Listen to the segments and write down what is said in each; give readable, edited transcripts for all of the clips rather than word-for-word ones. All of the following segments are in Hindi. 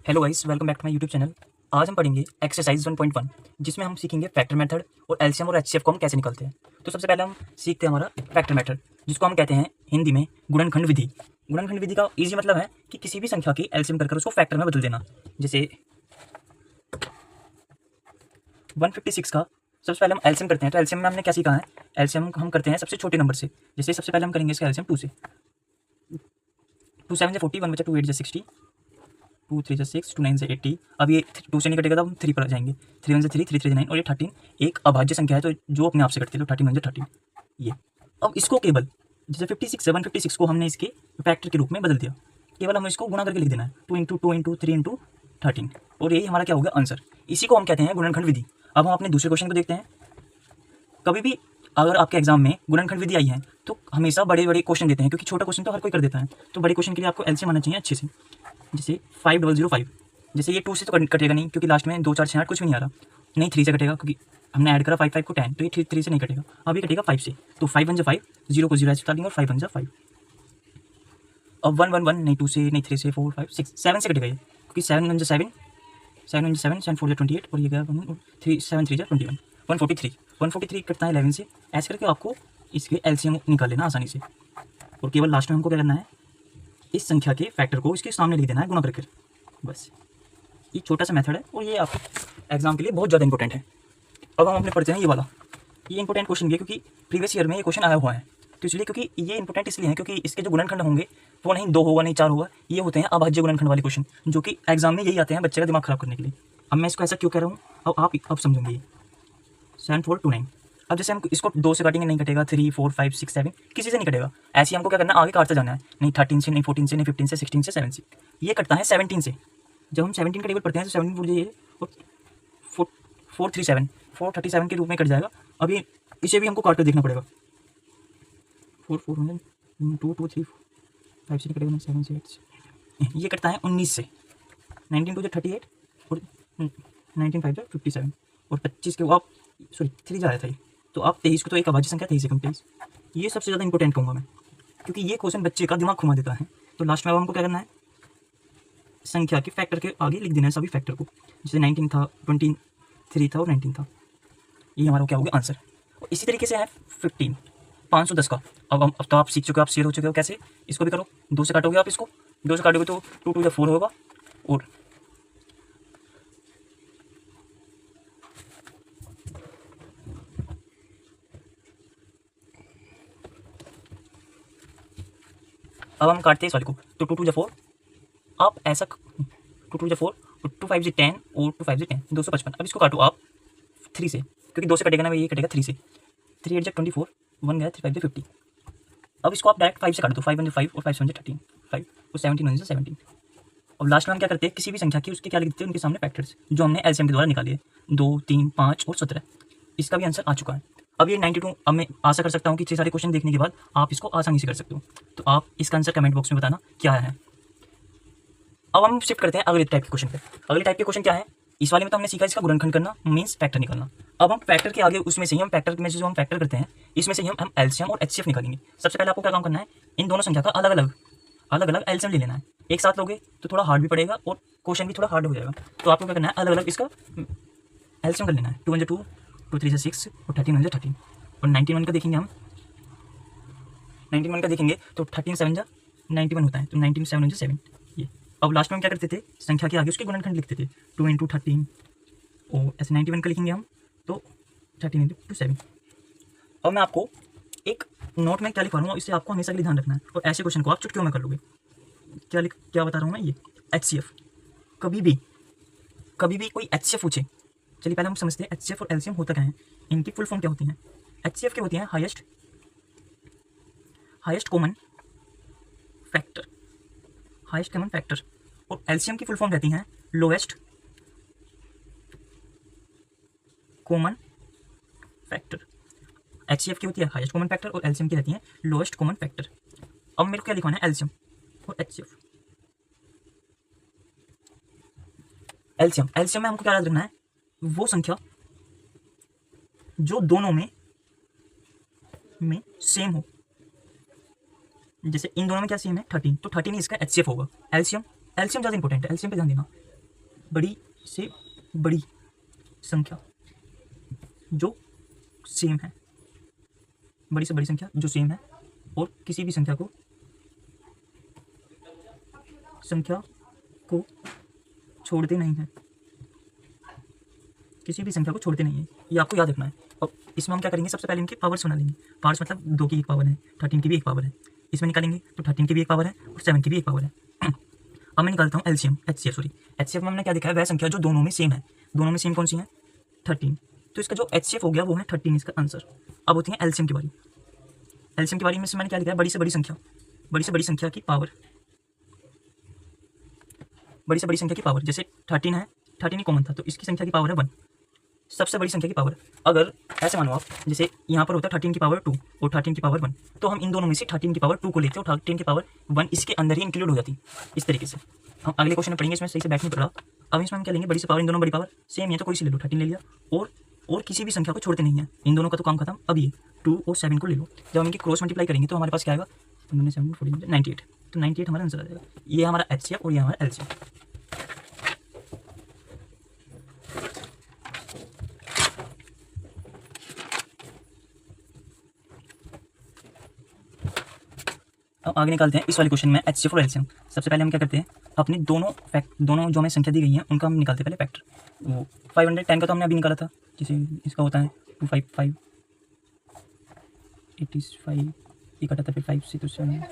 Hello guys, welcome back to my YouTube channel. आज हम पढ़ेंगे एक्सरसाइज 1.1 जिसमें हम सीखेंगे फैक्टर मेथड और एलसीएम और एचसीएफ को हम कैसे निकालते हैं। तो सबसे पहले हम सीखते हैं हमारा फैक्टर मेथड, जिसको हम कहते हैं हिंदी में गुणनखंड विधि। गुणनखंड विधि का इजी मतलब है कि किसी भी संख्या की एलसीएम कर उसको फैक्टर में बदल देना। जैसे 156 का सबसे पहले हम एलसीएम करते हैं, तो एलसीएम में हमने क्या सीखा है, एलसीएम हम करते हैं सबसे छोटे नंबर से। जैसे सबसे पहले हम करेंगे इसका एलसीएम 2 से। 2 7 से 40, 1 बचा 2 8 से 60, 2 3 से 6, 2 9 से 80। अब ये 2 से नहीं कटेगा तो हम 3 पर जाएंगे। 3 1 से 3, 3 3 से 9 और ये 13 एक अभाज्य संख्या है तो जो अपने आप से कटती है, तो 13 1 से 13 ये। अब इसको केवल जैसे 56 156 को हमने इसके फैक्टर के रूप में बदल दिया, केवल हमें इसको गुणा करके लिख देना है 2 इंटू 2 इंटू 3 इंटू 13 और यही हमारा क्या हो गया आंसर। इसी को हम कहते हैं गुणनखंड विधि। अब हम अपने दूसरे क्वेश्चन को देखते हैं। कभी भी अगर आपके एग्जाम में गुणनखंड विधि आई है तो हमेशा बड़े बड़े क्वेश्चन देते हैं, क्योंकि छोटा क्वेश्चन तो हर कोई कर देता है। तो बड़े क्वेश्चन के लिए आपको एलसीएम आना चाहिए अच्छे से। जैसे 5005, जैसे ये 2 से तो कटेगा नहीं क्योंकि लास्ट में 2 4 6 8 कुछ भी नहीं आ रहा। नहीं 3 से कटेगा क्योंकि हमने ऐड करा 5 5 को 10, तो ये 3 से नहीं कटेगा। अब ये कटेगा 5 से, तो 5 1 5, 0 को 0 ऐसे बता देंगे और 5 1 5। अब 1 1 1 नहीं 2 से नहीं 3 से 4 5 6 7 से कटेगा ये, क्योंकि 7 1 7, 7 1 7, 7 4 28 और ये गया 3 7 3 21, 143 कटता है 11 से। ऐसे करके आपको इसके एलसीएम निकाल लेना आसानी से। और केवल लास्ट में हमको क्या करना है, इस संख्या के फैक्टर को इसके सामने लिख देना है गुणा करके, बस। ये छोटा सा मेथड है और ये आपके एग्जाम के लिए बहुत ज़्यादा इंपॉर्टेंट है। अब हम अपने पढ़ते हैं ये वाला। ये इंपॉर्टेंट क्वेश्चन भी है क्योंकि प्रीवियस ईयर में ये क्वेश्चन आया हुआ है, तो इसलिए क्योंकि ये इंपॉर्टेंट इसलिए है क्योंकि इसके जो गुणनखंड होंगे वो नहीं 2 होगा नहीं 4 होगा, ये होते हैं अभाज्य गुणनखंड वाले क्वेश्चन, जो कि एग्जाम में यही आते हैं बच्चे का दिमाग खराब करने के लिए। अब मैं इसको ऐसा क्यों कह रहा हूँ अब समझेंगे। ये 7 4 2 9। अब जैसे हम इसको 2 से काटेंगे नहीं कटेगा, 3 4 5 6 7 किसी से नहीं कटेगा। ऐसे ही हमको क्या करना है, आगे काटते जाना है। नहीं 13 से नहीं 14 से नहीं 15 से 16 से 7 से, ये कटता है 17 से। जब हम 17 का टेबल पढ़ते हैं तो 17 बोलिए ये 437 437 के रूप में कट जाएगा। अभी इसे भी हमको काट कर देखना पड़ेगा। 4 4 2 2 3 5 से कटेगा 7 से 8 से, ये कटता है 19 से। 19 2 से 38 और 19 5 से 57 और 25 के आप सॉरी 3 जा रहा था ये, तो आप 23 को तो एक अभाज्य संख्या 23 से कम 23। ये सबसे ज़्यादा इंपॉर्टेंट कहूँगा मैं, क्योंकि ये क्वेश्चन बच्चे का दिमाग घुमा देता है। तो लास्ट में अब हमको क्या करना है, संख्या के फैक्टर के आगे लिख देना है सभी फैक्टर को। जैसे 19 था, 23 था और 19 था, ये हमारा क्या हो गया आंसर। और इसी तरीके से है 15 510 का। अब तो आप सीख चुके हो, आप शेयर हो चुके हो कैसे। इसको भी करो, 2 से काटोगे आप, इसको 2 से काटोगे तो 2 2 4 होगा। और अब हम काटते हैं इस वाले को, तो 2 2 4। आप ऐसा 2 2 4 और 2 5 10 और 2 5 10 255। अब इसको काटो आप 3 से, क्योंकि 2 से कटेगा ना, ये कटेगा 3 से। 3 8 24, 1 गया 3 5 50। अब इसको आप डायरेक्ट 5 से काट दो, 5 1 5 और 5 7 13 5 और 17 1 17। अब लास्ट में हम क्या करते हैं, किसी भी संख्या की उसके क्या लिख देते हैं, उनके सामने फैक्टर्स जो हमने एलसीएम के द्वारा निकाली है, 2 3 5 और 17। इसका भी आंसर आ चुका है। अब ये 92, अब मैं आशा कर सकता हूँ कि इतने सारे क्वेश्चन देखने के बाद आप इसको आसानी से कर सकते हो। तो आप इसका आंसर कमेंट बॉक्स में बताना क्या है। अब हम शिफ्ट करते हैं अगले टाइप के क्वेश्चन पे। अगले टाइप के क्वेश्चन क्या है, इस वाले में तो हमने सीखा इसका गुणनखंड करना मीन्स फैक्टर निकालना। अब हम फैक्टर के आगे उसमें से ही हम फैक्टर में से जो हम फैक्टर करते हैं, इसमें से ही हम एलसीएम और एचसीएफ निकालेंगे। सबसे पहले आपको क्या काम करना है, इन दोनों संख्या का अलग अलग एलसीएम ले लेना है। एक साथ लोगे तो थोड़ा हार्ड भी पड़ेगा और क्वेश्चन भी थोड़ा हार्ड हो जाएगा। तो आपको क्या करना है, अलग अलग इसका एलसीएम कर लेना है। 2 1 2, 2 3 से 6 और 13 1 13 और 91 का देखेंगे हम। 91 का देखेंगे तो 13 7 91 होता है, तो 19 7 7 ये। अब लास्ट में हम क्या करते थे, संख्या के आगे उसके गुणनखंड लिखते थे, 2 इंटू 13 और ऐसे 91 का लिखेंगे हम, तो 13 इंटू 7। अब मैं आपको एक नोट में क्या लिखवा रहा हूँ, इससे आपको हमेशा के लिए ध्यान रखना है। और ऐसे क्वेश्चन को आप चुटकियों में कर लोगे। क्या बता रहा हूँ मैं, ये एचसीएफ। कभी भी कोई एचसीएफ पूछे, चलिए पहले हम समझते हैं एचसीएफ और एलसीएम होता क्या है, इनकी फुल फॉर्म क्या होती है। एचसीएफ क्या होती है, हाईएस्ट कॉमन फैक्टर। और एलसीएम की फुल फॉर्म रहती है लोएस्ट कॉमन फैक्टर। एचसीएफ की होती है हाईएस्ट कॉमन फैक्टर और एलसीएम की रहती है लोएस्ट कॉमन फैक्टर। अब मेरे को क्या लिखवाना है, एलसीएम और एचसीएफ। एलसीएम में हमको क्या याद रखना है, वो संख्या जो दोनों में सेम हो। जैसे इन दोनों में क्या सेम है, 13, तो 13 ही इसका एचसीएफ होगा। एलसीएम ज़्यादा इंपॉर्टेंट है, एलसीएम पे ध्यान देना। बड़ी से बड़ी संख्या जो सेम है, बड़ी से बड़ी संख्या जो सेम है और किसी भी संख्या को छोड़ते नहीं है, किसी भी संख्या को छोड़ते नहीं है, ये आपको याद रखना है। और इसमें हम क्या करेंगे, सबसे पहले इनके पावर्स बना लेंगे। पावर्स मतलब 2 की एक पावर है, 13 की भी एक पावर है, इसमें निकालेंगे तो 13 की भी एक पावर है और 7 की भी एक पावर है। अब मैं निकालता हूँ एलसीएम, एचसीएफ में हमने क्या देखा है, वह संख्या जो दोनों में सेम है। दोनों में सेम कौन सी है, 13। तो इसका जो एचसीएफ हो गया वो है 13, इसका आंसर। अब होती है एलसीएम की बारी। एलसीएम की बारी में से मैंने क्या लिखा है, बड़ी से बड़ी संख्या, बड़ी से बड़ी संख्या की पावर, बड़ी से बड़ी संख्या की पावर। जैसे 13 है, 13 ही कॉमन था तो इसकी संख्या की पावर है 1, सबसे बड़ी संख्या की पावर। अगर ऐसे मानो आप, जैसे यहाँ पर होता है 13 की पावर 2 और 13 की पावर 1, तो हम इन दोनों में से 13 की पावर 2 को लेते हैं और 13 की पावर 1 इसके अंदर ही इंक्लूड हो जाती। इस तरीके से हम अगले क्वेश्चन में पढ़ेंगे, इसमें सही से बैठ नहीं पड़ रहा। अब इसमें हम क्या लेंगे, बड़ी से पावर, इन दोनों बड़ी पावर सेम है तो कोई सी ले लो, 13 ले लिया, और किसी भी संख्या को छोड़ते नहीं है, इन दोनों का तो काम खत्म। अब ये 2 और 7 को ले लो, जब हम इनकी क्रॉस मल्टीप्लाई करेंगे तो हमारे पास क्या आएगा, 98, तो 98 हमारा आंसर आ जाएगा। ये हमारा एचसीएफ और ये हमारा एलसीएम। अब आगे निकालते हैं इस वाले क्वेश्चन में एचसीएफ और एलसीएम। सबसे पहले हम क्या करते हैं, अपनी दोनों जो हमें संख्या दी गई हैं उनका हम निकालते हैं पहले फैक्टर। वो 510 का तो हमने अभी निकाला था, जैसे इसका होता है 255, 85, ये कटा था फिर 5 से, तो 7।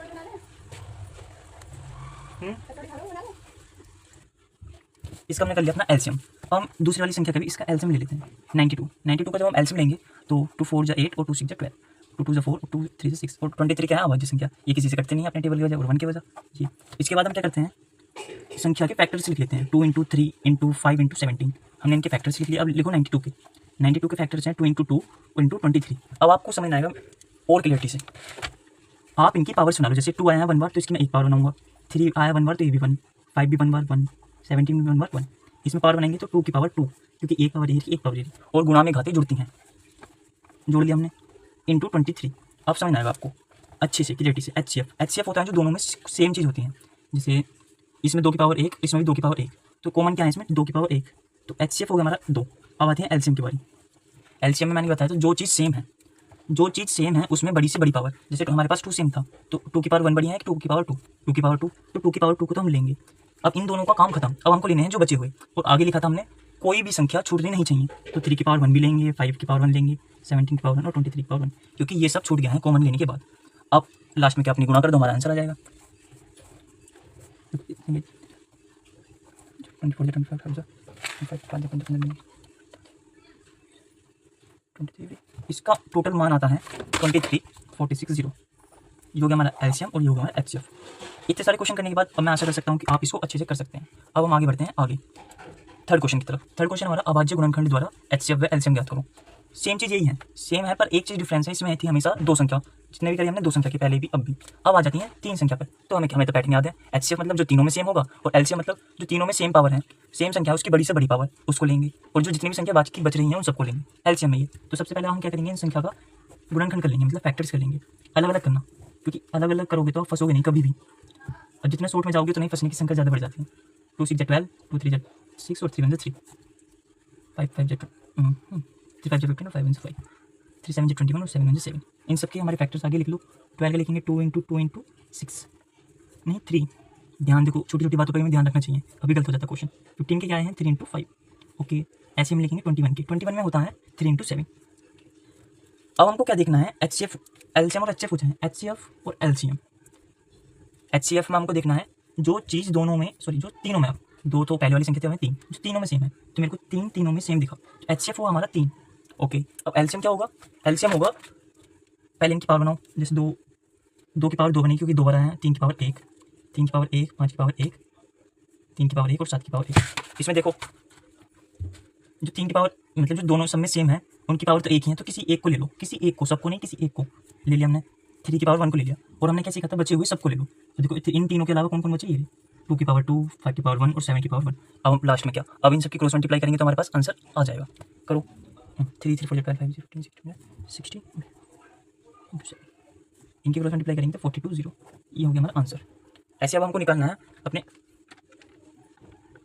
इसका हमने कर लिया अपना एलसीएम। अब हम दूसरी वाली संख्या का भी इसका एलसीएम ले लेते हैं, 92 का जब हम एलसीएम लेंगे तो 2 4 जा 8 और 2 6 जा 12, 2 2 जा 4 और 2 3 जा 6 और 23 क्या है, अभाज्य संख्या। ये किसी से कटते नहीं है अपने टेबल की वजह और 1 की वजह। जी, इसके बाद हम क्या करते हैं, संख्या के फैक्टर्स लिख लेते हैं, 2 × 3 × 5 × 17। हमने इनके फैक्टर्स लिख लिए। अब लिखो 92 के फैक्टर्स हैं 2 × 2 × 23। अब आपको समझ आएगा और क्लियरिटी से, आप इनकी पावर सुना लो। जैसे 2 आया है 1 बार तो इसकी मैं एक पावर बनाऊंगा, 3 आया 1 बार तो ये भी 1, 5 भी 1 बार 1, 17 भी 1 बार 1। इसमें पावर बनाएंगे तो 2 की पावर 2, क्योंकि एक पावर एक पावर एक, और गुणा में घातें जुड़ती हैं, जोड़ लिया हमने, इंटू 23। अब समझ आएगा आपको अच्छे से क्लियरिटी से। एचसीएफ होता है जो दोनों में सेम चीज़ होती है। जैसे इसमें 2 की पावर 1, इसमें भी 2 की पावर 1, तो कॉमन क्या है इसमें, 2 की पावर 1, तो एचसीएफ हो गया हमारा 2। अब आते हैं एलसीएम की बारी। एलसीएम में मैंने बताया तो जो चीज़ सेम है उसमें बड़ी से बड़ी पावर। जैसे हमारे पास 2 सेम था तो 2 की पावर 1 बड़ी है, 2 की पावर 2, 2 की पावर 2, तो 2 की पावर 2 को तो हम लेंगे। अब इन दोनों का काम खत्म, अब हमको लेने हैं जो बचे हुए। और आगे लिखा था हमने कोई भी संख्या छूटनी नहीं चाहिए, तो 3 की पावर 1 भी लेंगे, 5 की पावर 1 लेंगे, 17 की पावर 1 और 23 की पावर 1, क्योंकि ये सब छूट गया है कॉमन लेने के बाद। अब लास्ट में क्या, अपनी गुणा कर दो, हमारा आंसर आ जाएगा। 23, इसका टोटल मान आता है 23,460। ये हो गया हमारा एलसीएम और ये हो गया हमारा एचसीएफ। इतने सारे क्वेश्चन करने के बाद अब मैं आशा कर सकता हूँ कि आप इसको अच्छे से कर सकते हैं। अब हम आगे बढ़ते हैं आगे थर्ड क्वेश्चन की तरफ। थर्ड क्वेश्चन हमारा अभाज्य गुणनखंड द्वारा एचसीएफ व एलसीएम ज्ञात करो। सेम चीज़ यही है, सेम है, पर एक चीज़ डिफरेंस है, इसमें थी हमेशा 2 संख्या, जितने भी करी हमने 2 संख्या के पहले भी अब भी, अब आ जाती है 3 संख्या पर। तो हमें तो पैटर्न याद है, एचसीएफ मतलब जो तीनों में सेम होगा, और एलसीएम मतलब जो तीनों में सेम पावर है, सेम संख्या उसकी बड़ी से बड़ी पावर उसको लेंगे, और जो जितनी भी संख्या बाकी बच रही है उन सबको लेंगे एलसीएम में ये। तो सबसे पहले हम क्या करेंगे, इन संख्या का गुणनखंड कर लेंगे, मतलब फैक्टर्स कर लेंगे। अलग अलग करना, क्योंकि अलग अलग करोगे तो आप फंसोगे नहीं कभी भी, और जितने शॉर्ट में जाओगे तो नहीं फंसने की संख्या ज़्यादा बढ़ जाती है। 2 6 जा 12, 2 3 जा 6 और 3 1 जा 3, 5 5 जा 3 5 जा 15 5 1 जा 5, 3 7 जा 21 और 7 1 जा 7। इन सबके हमारे फैक्टर्स आगे लिख लो। 12 के लिखेंगे 2 × 2 × 6, नहीं 3, ध्यान देखो छोटी छोटी बातों पर भी ध्यान रखना चाहिए, कभी गलत हो जाता है क्वेश्चन। 15 के क्या आए हैं 3 × 5, ओके। ऐसे हम लिखेंगे 21 के, 21 में होता है 3 × 7। अब हमको क्या देखना है, एचसीएफ, एलसीएम और एचसीएफ पूछे हैं, एचसीएफ और एलसीएम। एचसीएफ में हमको देखना है जो चीज़ दोनों में, सॉरी जो तीनों में, अब 2 तो पहले वाली संख्या थी 3, जो तीनों में सेम है, तो मेरे को तीनों में सेम दिखा, तो एचसीएफ हुआ हमारा 3, ओके। अब एलसीएम क्या होगा, एलसीएम होगा, पहले इनकी पावर बनाओ। जैसे 2 की पावर 2 बनेगी क्योंकि 2 बार आया है, 3 की पावर 1, 3 की पावर 1, 5 की पावर 1, 3 की पावर 1 और 7 की पावर 1। इसमें देखो जो 3 की पावर मतलब जो दोनों सब में सेम है उनकी पावर तो एक ही है, तो किसी एक को ले लो, किसी एक को, सबको नहीं, किसी एक को ले लिया हमने। 3 की पावर 1 को ले लिया, और हमने क्या सीखा था, बचे हुए सबको ले लो। तो देखो इन तीनों के अलावा कौन कौन बचे, ये 2 की पावर 2, 5 की पावर 1 और 7 की पावर 1। अब लास्ट में क्या, अब इन सबकी क्रॉस मल्टीप्लाई करेंगे तो हमारे पास आंसर आ जाएगा। करो 3 3 4 5 5 0 10 16 इनकी क्रॉस मल्टीप्लाई करेंगे तो 42 0, ये हो गया हमारा आंसर। ऐसे अब हमको निकालना है अपने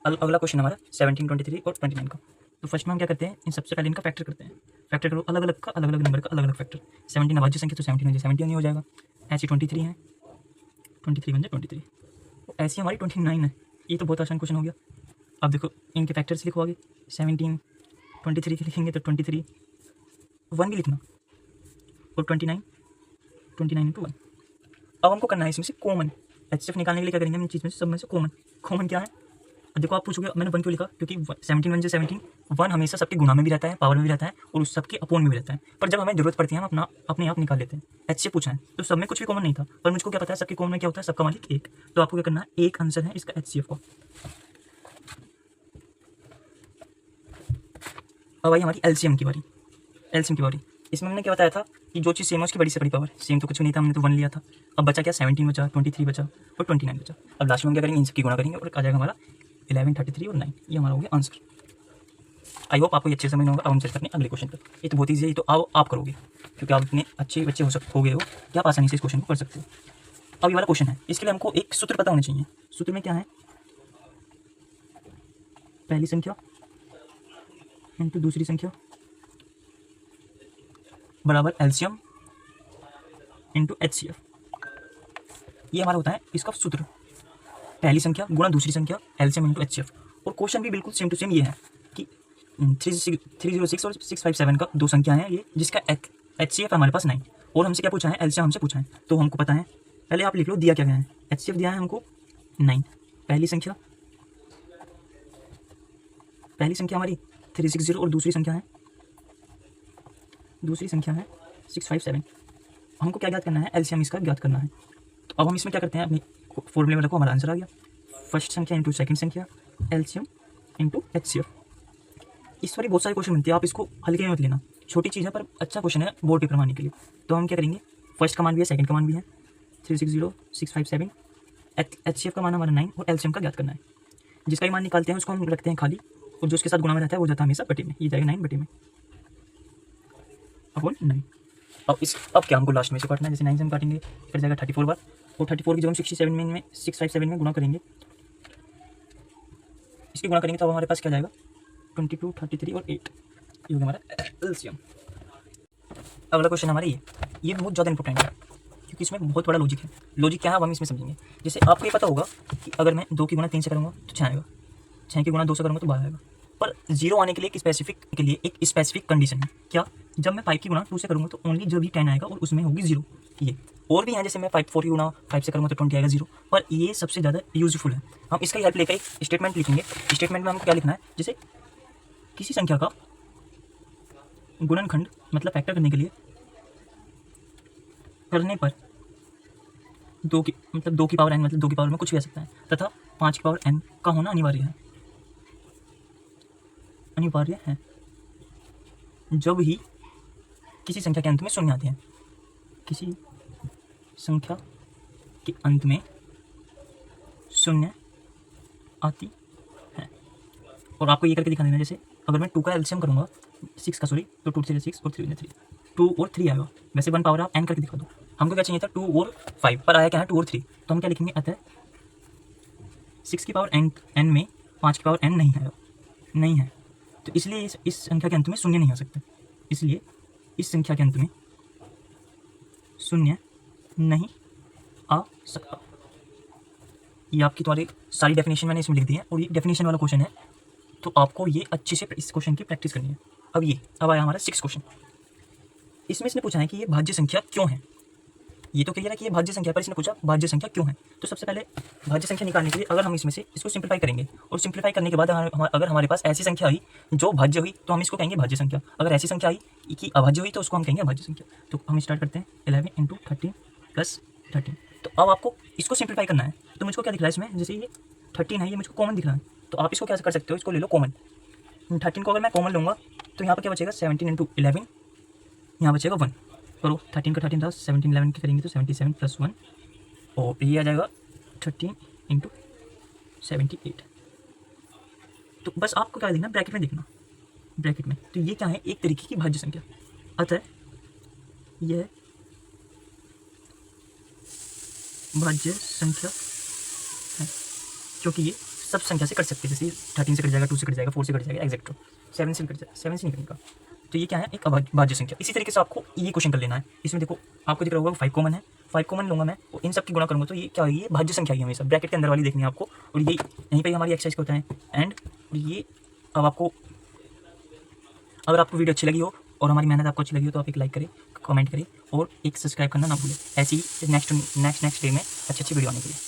अगला क्वेश्चन हमारा 17, 23 और 29 का। तो फर्स्ट में हम क्या करते हैं, इन सबसे पहले इनका फैक्टर करते हैं। फैक्टर करो अलग अलग का, अलग अलग नंबर का अलग अलग फैक्टर। 17 अभाज्य संख्या, तो 17 ही हो जाएगा। ऐसी 23 है, 23 बन जाए 23। ऐसी हमारी 29 है। ये तो बहुत आसान क्वेश्चन हो गया। अब देखो इनके फैक्टर्स लिखो आगे। 17 23 के लिखेंगे तो 23 1 भी लिखना, और 29 इंटू 1। अब हमको करना है इसमें से कॉमन। HCF निकालने के लिए क्या करेंगे हम, इन चीज़ में से सब में से कॉमन। कॉमन क्या है, अब देखो आप पूछोगे मैंने 1 क्यों लिखा, क्योंकि 17 1 17, 1 हमेशा सबके गुणा में भी रहता है, पावर में भी रहता है, और उस सबके अपोन में भी रहता है। पर जब हमें जरूरत पड़ती है हम अपने आप निकाल लेते हैं। HCF पूछा है तो सब में कुछ भी कॉमन नहीं था, पर मुझको क्या पता है सबके कॉमन में क्या होता है, सबका मालिक एक। तो आपको क्या करना है, एक आंसर है इसका HCF का। अब आई हमारी LCM की बारी। इसमें हमने क्या बताया था कि जो चीज़ सेम है उसकी बड़ी से बड़ी पावर। सेम तो कुछ नहीं था, हमने तो 1 लिया था। अब बचा क्या, 17 बचा, 23 बचा और 29 बचा। अब लास्ट में हम क्या करेंगे, इन सबकी गुणा करेंगे और आ जाएगा हमारा 11, 33 और 9। ये हमारा हो गया आंसर। आई होप आपको ये अच्छे समझ में होगा। अब हम चलते हैं अगले क्वेश्चन पर। ये तो बहुत ईजी है, ये तो आप करोगे क्योंकि आप इतने अच्छे बच्चे हो गए हो कि आप आसानी से इस क्वेश्चन को कर सकते हो। अब ये वाला क्वेश्चन है, इसके लिए हमको एक सूत्र पता होना चाहिए। सूत्र में क्या है, पहली संख्या इंटू दूसरी संख्या बराबर LCM इंटू HCF। ये हमारा होता है इसका सूत्र, पहली संख्या गुणा दूसरी संख्या LCM इंटू HCF। और क्वेश्चन भी बिल्कुल सेम टू सेम ये है कि 306 और 657 का दो संख्या है ये, जिसका HCF हमारे पास 9, और हमसे क्या पूछा है, LCM हमसे पूछा है। तो हमको पता है, पहले आप लिख लो दिया क्या गया है। HCF दिया है हमको 9, पहली संख्या हमारी 360 और दूसरी संख्या है 657। हमको क्या ज्ञात करना है, LCM इसका ज्ञात करना है। तो अब हम इसमें क्या करते हैं, अपनी फॉर्मूले में रखो, हमारा आंसर आ गया। फर्स्ट संख्या इंटू सेकंड संख्या LCM इंटू HCF। इस वाली बहुत सारे क्वेश्चन बनते हैं, आप इसको हल्के में मत लेना, छोटी चीज़ है पर अच्छा क्वेश्चन है बोर्ड पेपर मारने के लिए। तो हम क्या करेंगे, फर्स्ट का मान भी है, सेकंड का मान भी है 360 657, HCF का मान हमारा 9 और LCM का ज्ञात करना है। जिसका भी मान निकालते हैं उसको हम रखते हैं खाली, और जो उसके साथ गुणा में रहता है वो जाता है हमेशा बटे में। ये जाएगा 9 बटे में अपॉन 9। अब क्या हमको लास्ट में से काटना है, जैसे 9 से हम काटेंगे फिर जाएगा 34 बार, और 34 की जब हम 657 में गुणा करेंगे, इसकी गुणा करेंगे तो अब हमारे पास क्या जाएगा 22, 33 और 8। ये हो गया हमारा LCM। अगला क्वेश्चन हमारा ये बहुत ज़्यादा इंपॉर्टेंट है क्योंकि इसमें बहुत बड़ा लॉजिक है। लॉजिक क्या है अब हम इसमें समझेंगे। जैसे आपको ये पता होगा कि अगर मैं 2 की गुणा 3 से करूँगा तो 6 आएगा, 6 की गुणा 2 से करूँगा तो 12 आएगा। पर 0 आने के लिए एक स्पेसिफिक कंडीशन है। क्या, जब मैं 5 की गुणा 2 से करूँगा तो ओनली जब भी 10 आएगा और उसमें होगी 0। ये और भी है, जैसे मैं 4 की गुणा 5 से करूँगा तो 20 आएगा 0, पर ये सबसे ज़्यादा यूजफुल है। हम इसका हेल्प लेकर एक स्टेटमेंट लिखेंगे। स्टेटमेंट में हमको क्या लिखना है, जैसे किसी संख्या का गुणनखंड मतलब फैक्टर करने पर 2 की पावर n मतलब 2 की पावर में कुछ भी आ सकता है, तथा 5 की पावर n का होना अनिवार्य है जब ही किसी संख्या के अंत में शून्य आते हैं। किसी संख्या के अंत में शून्य आती है। और आपको ये करके दिखा देना, जैसे अगर मैं 2 का LCM करूँगा 6 का, सॉरी, तो 2 3 6 और 3 3, 2 और 3 आएगा। वैसे 1 पावर आप n करके दिखा दो। हमको क्या चाहिए था 2 और 5, पर आया क्या है 2 और 3। तो हम क्या लिखेंगे, अतः 6 की पावर n में 5 की पावर n नहीं है। तो इसलिए इस संख्या के अंत में शून्य नहीं आ सकता। इसलिए इस संख्या के अंत में शून्य नहीं आ सकता। ये आपकी तुम्हारी सारी डेफिनेशन मैंने इसमें लिख दी है, और ये डेफिनेशन वाला क्वेश्चन है, तो आपको ये अच्छे से इस क्वेश्चन की प्रैक्टिस करनी है। अब आया हमारा 6 क्वेश्चन। इसमें इसने पूछा है कि ये भाज्य संख्या क्यों है। ये तो क्लियर है कि ये भाज्य संख्या, पर इसने पूछा भाज्य संख्या क्यों है। तो सबसे पहले भाज्य संख्या निकालने के लिए अगर हम इसमें से इसको सिंप्लीफाई करेंगे, और सिंप्लीफाई करने के बाद अगर हमारे पास ऐसी संख्या आई जो भाज्य हुई तो हम इसको कहेंगे भाज्य संख्या। अगर ऐसी संख्या आई कि अभाज्य हुई तो उसको हम कहेंगे अभाज्य संख्या। तो हम स्टार्ट करते हैं 11 × 13 + 13। तो अब आपको इसको सिंप्लीफाई करना है। तो मुझको क्या दिख रहा है इसमें, जैसे ये 13 है, ये मुझको कॉमन दिख रहा है। तो आप इसको क्या कर सकते हो, इसको ले लो कॉमन। 13 को अगर मैं कॉमन लूँगा तो यहाँ पर क्या बचेगा 17 × 11, यहाँ बचेगा 1। करो 13 का 13 था, 17 11 की करेंगे तो 77 + 1, और ये आ जाएगा 13 × 78। तो बस आपको क्या देखना, ब्रैकेट में देखना, ब्रैकेट में। तो ये क्या है, एक तरीके की भाज्य संख्या। अतः यह भाज्य संख्या है क्योंकि ये सब संख्या से कट सकते हैं, जैसे 13 से कट जाएगा, 2 से कट जाएगा, 4 से कट जाएगा, एक्सेट्रा 7 से कट जाएगा, 7 से नहीं कटेगा। तो ये क्या है, एक अभाज्य संख्या। इसी तरीके से आपको ये क्वेश्चन कर लेना है। इसमें देखो आपको दिख रहा होगा 5 कॉमन है, 5 कॉमन लूँगा मैं, और इन सब की गुणा करूँगा तो ये क्या होगी, ये भाज्य संख्या है हमेशा, ब्रैकेट के अंदर वाली देखनी है आपको। और ये यहीं पर हमारी एक्सरसाइज होता है एंड ये। अब आपको, अगर आपको वीडियो अच्छी लगी हो और हमारी मेहनत आपको अच्छी लगी हो तो आप एक लाइक करें, कमेंट करें और एक सब्सक्राइब करना ना भूलें। ऐसी ही नेक्स्ट डे में अच्छी वीडियो आने के लिए।